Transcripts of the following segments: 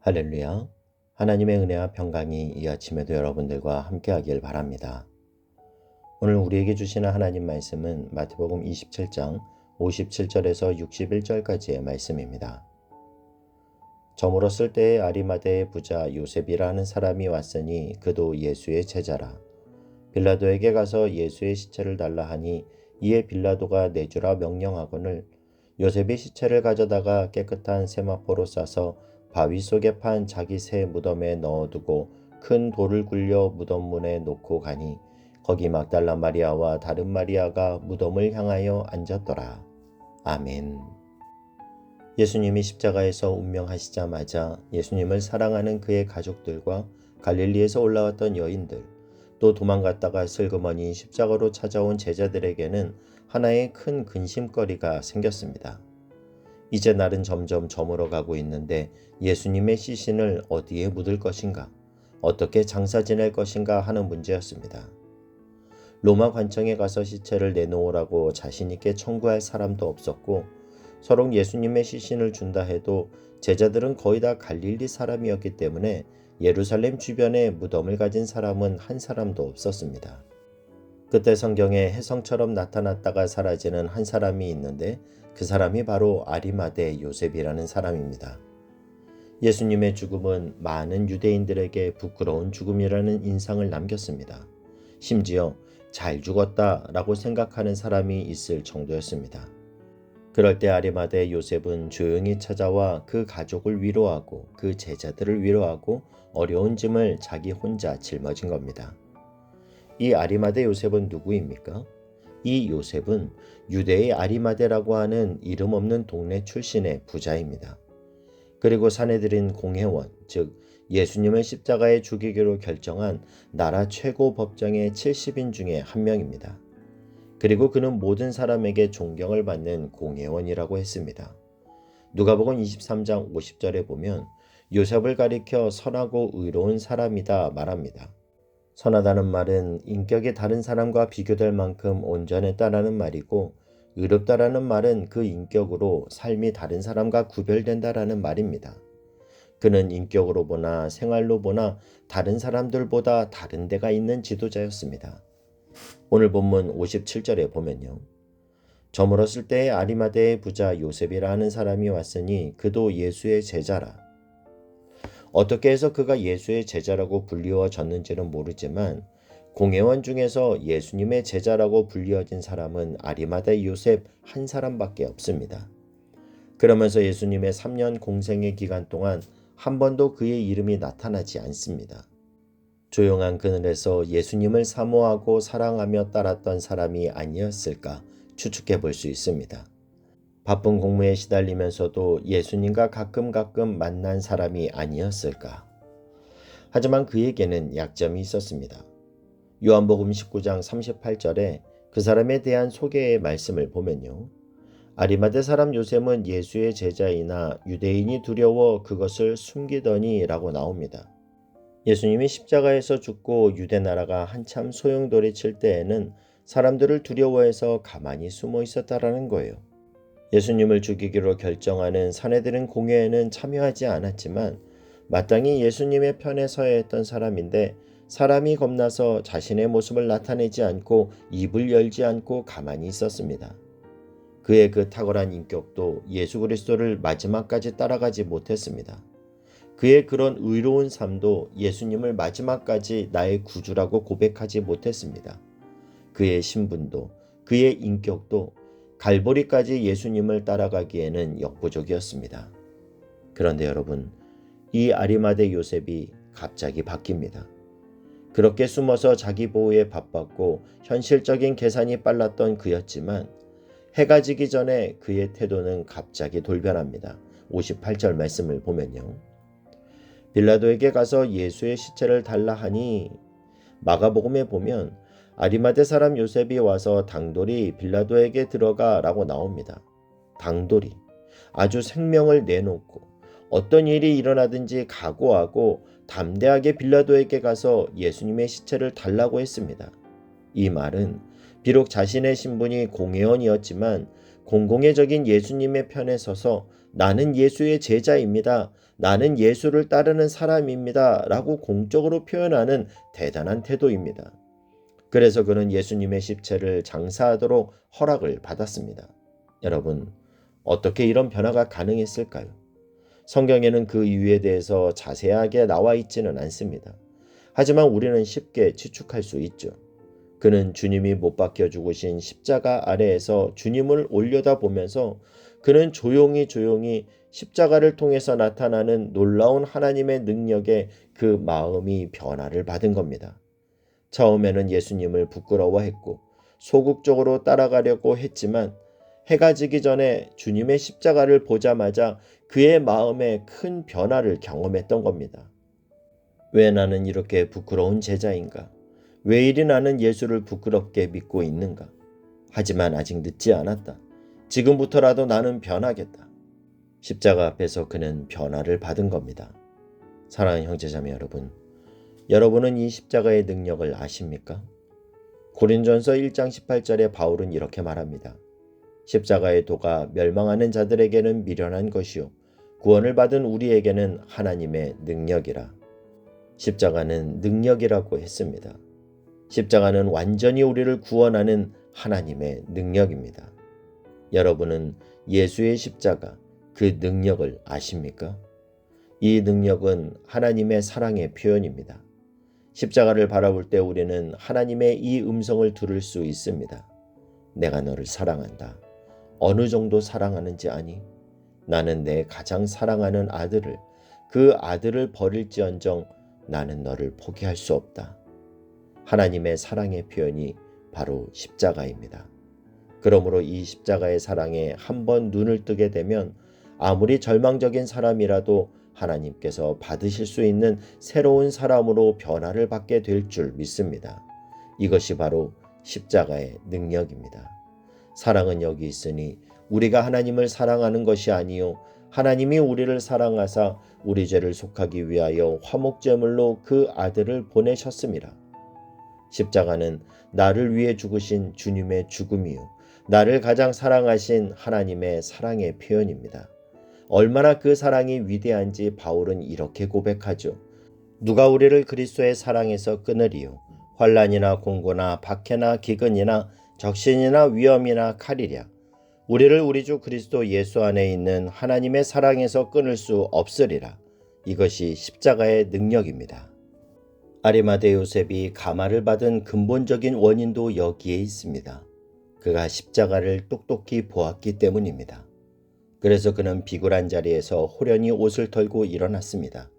할렐루야. 하나님의 은혜와 평강이 이 아침에도 여러분들과 함께하길 바랍니다. 오늘 우리에게 주시는 하나님 말씀은 마태복음 27장 57절에서 61절까지의 말씀입니다. 저물었을 때에 아리마대의 부자 요셉이라는 사람이 왔으니 그도 예수의 제자라. 빌라도에게 가서 예수의 시체를 달라 하니 이에 빌라도가 내주라 명령하거늘 요셉이 시체를 가져다가 깨끗한 세마포로 싸서 바위 속에 판 자기 새 무덤에 넣어두고 큰 돌을 굴려 무덤 문에 놓고 가니 거기 막달라 마리아와 다른 마리아가 무덤을 향하여 앉았더라. 아멘. 예수님이 십자가에서 운명하시자마자 예수님을 사랑하는 그의 가족들과 갈릴리에서 올라왔던 여인들, 또 도망갔다가 슬그머니 십자가로 찾아온 제자들에게는 하나의 큰 근심거리가 생겼습니다. 이제 날은 점점 저물어가고 있는데 예수님의 시신을 어디에 묻을 것인가, 어떻게 장사 지낼 것인가 하는 문제였습니다. 로마 관청에 가서 시체를 내놓으라고 자신있게 청구할 사람도 없었고, 서로 예수님의 시신을 준다 해도 제자들은 거의 다 갈릴리 사람이었기 때문에 예루살렘 주변에 무덤을 가진 사람은 한 사람도 없었습니다. 그때 성경에 혜성처럼 나타났다가 사라지는 한 사람이 있는데 그 사람이 바로 아리마대 요셉이라는 사람입니다. 예수님의 죽음은 많은 유대인들에게 부끄러운 죽음이라는 인상을 남겼습니다. 심지어 잘 죽었다라고 생각하는 사람이 있을 정도였습니다. 그럴 때 아리마대 요셉은 조용히 찾아와 그 가족을 위로하고 그 제자들을 위로하고 어려운 짐을 자기 혼자 짊어진 겁니다. 이 아리마대 요셉은 누구입니까? 이 요셉은 유대의 아리마대라고 하는 이름 없는 동네 출신의 부자입니다. 그리고 사내들인 공회원, 즉 예수님을 십자가에 죽이기로 결정한 나라 최고 법정의 70인 중에 한 명입니다. 그리고 그는 모든 사람에게 존경을 받는 공회원이라고 했습니다. 누가복음 23장 50절에 보면 요셉을 가리켜 선하고 의로운 사람이다 말합니다. 선하다는 말은 인격이 다른 사람과 비교될 만큼 온전했다라는 말이고, 의롭다라는 말은 그 인격으로 삶이 다른 사람과 구별된다라는 말입니다. 그는 인격으로 보나 생활로 보나 다른 사람들보다 다른 데가 있는 지도자였습니다. 오늘 본문 57절에 보면요. 저물었을 때에 아리마대의 부자 요셉이라 하는 사람이 왔으니 그도 예수의 제자라. 어떻게 해서 그가 예수의 제자라고 불리워졌는지는 모르지만 공회원 중에서 예수님의 제자라고 불리워진 사람은 아리마대 요셉 한 사람밖에 없습니다. 그러면서 예수님의 3년 공생의 기간 동안 한 번도 그의 이름이 나타나지 않습니다. 조용한 그늘에서 예수님을 사모하고 사랑하며 따랐던 사람이 아니었을까 추측해 볼 수 있습니다. 바쁜 공무에 시달리면서도 예수님과 가끔 만난 사람이 아니었을까. 하지만 그에게는 약점이 있었습니다. 요한복음 19장 38절에 그 사람에 대한 소개의 말씀을 보면요. 아리마대 사람 요셉은 예수의 제자이나 유대인이 두려워 그것을 숨기더니 라고 나옵니다. 예수님이 십자가에서 죽고 유대 나라가 한참 소용돌이칠 때에는 사람들을 두려워해서 가만히 숨어 있었다라는 거예요. 예수님을 죽이기로 결정하는 사내들은 공회에는 참여하지 않았지만 마땅히 예수님의 편에 서야 했던 사람인데 사람이 겁나서 자신의 모습을 나타내지 않고 입을 열지 않고 가만히 있었습니다. 그의 그 탁월한 인격도 예수 그리스도를 마지막까지 따라가지 못했습니다. 그의 그런 의로운 삶도 예수님을 마지막까지 나의 구주라고 고백하지 못했습니다. 그의 신분도 그의 인격도 갈보리까지 예수님을 따라가기에는 역부족이었습니다. 그런데 여러분, 이 아리마대 요셉이 갑자기 바뀝니다. 그렇게 숨어서 자기 보호에 바빴고 현실적인 계산이 빨랐던 그였지만 해가 지기 전에 그의 태도는 갑자기 돌변합니다. 58절 말씀을 보면요. 빌라도에게 가서 예수의 시체를 달라 하니, 마가복음에 보면 아리마대 사람 요셉이 와서 당돌이 빌라도에게 들어가 라고 나옵니다. 당돌이 아주 생명을 내놓고 어떤 일이 일어나든지 각오하고 담대하게 빌라도에게 가서 예수님의 시체를 달라고 했습니다. 이 말은 비록 자신의 신분이 공회원이었지만 공공의적인 예수님의 편에 서서 나는 예수의 제자입니다. 나는 예수를 따르는 사람입니다. 라고 공적으로 표현하는 대단한 태도입니다. 그래서 그는 예수님의 십체를 장사하도록 허락을 받았습니다. 여러분, 어떻게 이런 변화가 가능했을까요? 성경에는 그 이유에 대해서 자세하게 나와 있지는 않습니다. 하지만 우리는 쉽게 추측할 수 있죠. 그는 주님이 못 박혀 죽으신 십자가 아래에서 주님을 올려다보면서 그는 조용히 십자가를 통해서 나타나는 놀라운 하나님의 능력에 그 마음이 변화를 받은 겁니다. 처음에는 예수님을 부끄러워했고 소극적으로 따라가려고 했지만 해가 지기 전에 주님의 십자가를 보자마자 그의 마음에 큰 변화를 경험했던 겁니다. 왜 나는 이렇게 부끄러운 제자인가? 왜 이리 나는 예수를 부끄럽게 믿고 있는가? 하지만 아직 늦지 않았다. 지금부터라도 나는 변하겠다. 십자가 앞에서 그는 변화를 받은 겁니다. 사랑하는 형제자매 여러분, 여러분은 이 십자가의 능력을 아십니까? 고린전서 1장 18절에 바울은 이렇게 말합니다. 십자가의 도가 멸망하는 자들에게는 미련한 것이요 구원을 받은 우리에게는 하나님의 능력이라. 십자가는 능력이라고 했습니다. 십자가는 완전히 우리를 구원하는 하나님의 능력입니다. 여러분은 예수의 십자가, 그 능력을 아십니까? 이 능력은 하나님의 사랑의 표현입니다. 십자가를 바라볼 때 우리는 하나님의 이 음성을 들을 수 있습니다. 내가 너를 사랑한다. 어느 정도 사랑하는지 아니? 나는 내 가장 사랑하는 아들을, 그 아들을 버릴지언정 나는 너를 포기할 수 없다. 하나님의 사랑의 표현이 바로 십자가입니다. 그러므로 이 십자가의 사랑에 한번 눈을 뜨게 되면 아무리 절망적인 사람이라도 하나님께서 받으실 수 있는 새로운 사람으로 변화를 받게 될 줄 믿습니다. 이것이 바로 십자가의 능력입니다. 사랑은 여기 있으니 우리가 하나님을 사랑하는 것이 아니요 하나님이 우리를 사랑하사 우리 죄를 속하기 위하여 화목제물로 그 아들을 보내셨습니다. 십자가는 나를 위해 죽으신 주님의 죽음이요 나를 가장 사랑하신 하나님의 사랑의 표현입니다. 얼마나 그 사랑이 위대한지 바울은 이렇게 고백하죠. 누가 우리를 그리스도의 사랑에서 끊으리요? 환난이나 공고나 박해나 기근이나 적신이나 위험이나 칼이랴. 우리를 우리 주 그리스도 예수 안에 있는 하나님의 사랑에서 끊을 수 없으리라. 이것이 십자가의 능력입니다. 아리마대 요셉이 감화를 받은 근본적인 원인도 여기에 있습니다. 그가 십자가를 똑똑히 보았기 때문입니다. 그래서 그는 비굴한 자리에서 호련히 옷을 털고 일어났습니다.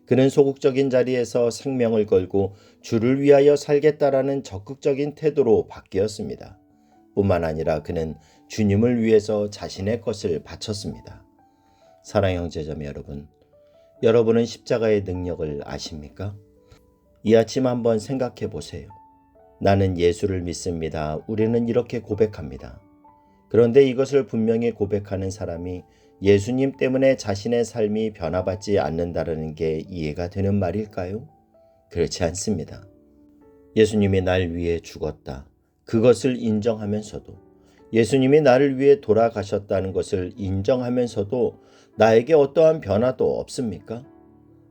그는 소극적인 자리에서 생명을 걸고 주를 위하여 살겠다라는 적극적인 태도로 바뀌었습니다. 뿐만 아니라 그는 주님을 위해서 자신의 것을 바쳤습니다. 사랑의 형제자매 여러분, 여러분은 십자가의 능력을 아십니까? 이 아침 한번 생각해 보세요. 나는 예수를 믿습니다. 우리는 이렇게 고백합니다. 그런데 이것을 분명히 고백하는 사람이 예수님 때문에 자신의 삶이 변화받지 않는다는 게 이해가 되는 말일까요? 그렇지 않습니다. 예수님이 날 위해 죽었다. 그것을 인정하면서도 예수님이 나를 위해 돌아가셨다는 것을 인정하면서도 나에게 어떠한 변화도 없습니까?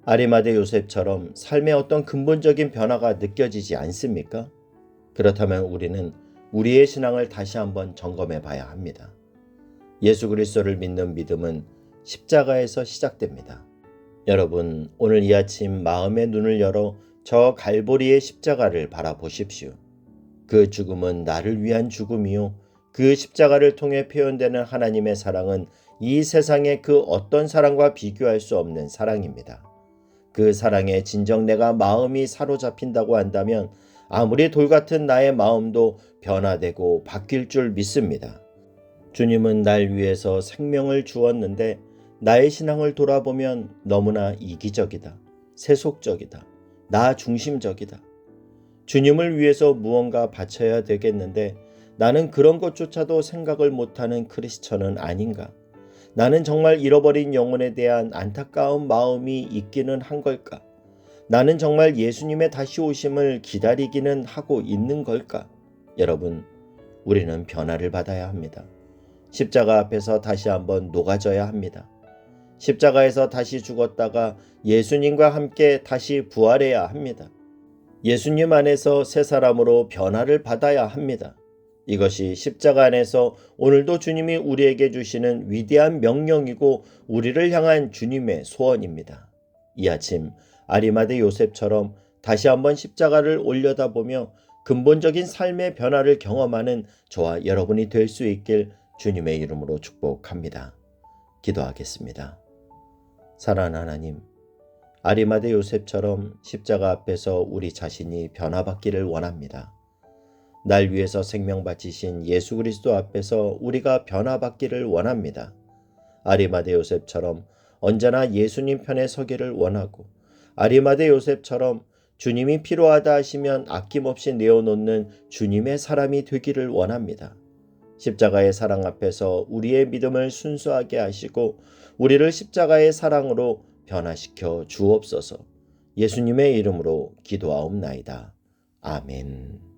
아리마대 요셉처럼 삶의 어떤 근본적인 변화가 느껴지지 않습니까? 그렇다면 우리는 우리의 신앙을 다시 한번 점검해 봐야 합니다. 예수 그리스도를 믿는 믿음은 십자가에서 시작됩니다. 여러분, 오늘 이 아침 마음의 눈을 열어 저 갈보리의 십자가를 바라보십시오. 그 죽음은 나를 위한 죽음이요. 그 십자가를 통해 표현되는 하나님의 사랑은 이 세상의 그 어떤 사랑과 비교할 수 없는 사랑입니다. 그 사랑에 진정 내가 마음이 사로잡힌다고 한다면 아무리 돌같은 나의 마음도 변화되고 바뀔 줄 믿습니다. 주님은 날 위해서 생명을 주었는데 나의 신앙을 돌아보면 너무나 이기적이다, 세속적이다, 나 중심적이다. 주님을 위해서 무언가 바쳐야 되겠는데 나는 그런 것조차도 생각을 못하는 크리스천은 아닌가? 나는 정말 잃어버린 영혼에 대한 안타까운 마음이 있기는 한 걸까? 나는 정말 예수님의 다시 오심을 기다리기는 하고 있는 걸까? 여러분, 우리는 변화를 받아야 합니다. 십자가 앞에서 다시 한번 녹아져야 합니다. 십자가에서 다시 죽었다가 예수님과 함께 다시 부활해야 합니다. 예수님 안에서 새 사람으로 변화를 받아야 합니다. 이것이 십자가 안에서 오늘도 주님이 우리에게 주시는 위대한 명령이고 우리를 향한 주님의 소원입니다. 이 아침 아리마대 요셉처럼 다시 한번 십자가를 올려다보며 근본적인 삶의 변화를 경험하는 저와 여러분이 될 수 있길 주님의 이름으로 축복합니다. 기도하겠습니다. 사랑하는 하나님, 아리마대 요셉처럼 십자가 앞에서 우리 자신이 변화받기를 원합니다. 날 위해서 생명 바치신 예수 그리스도 앞에서 우리가 변화받기를 원합니다. 아리마대 요셉처럼 언제나 예수님 편에 서기를 원하고, 아리마대 요셉처럼 주님이 필요하다 하시면 아낌없이 내어놓는 주님의 사람이 되기를 원합니다. 십자가의 사랑 앞에서 우리의 믿음을 순수하게 하시고 우리를 십자가의 사랑으로 변화시켜 주옵소서. 예수님의 이름으로 기도하옵나이다. 아멘.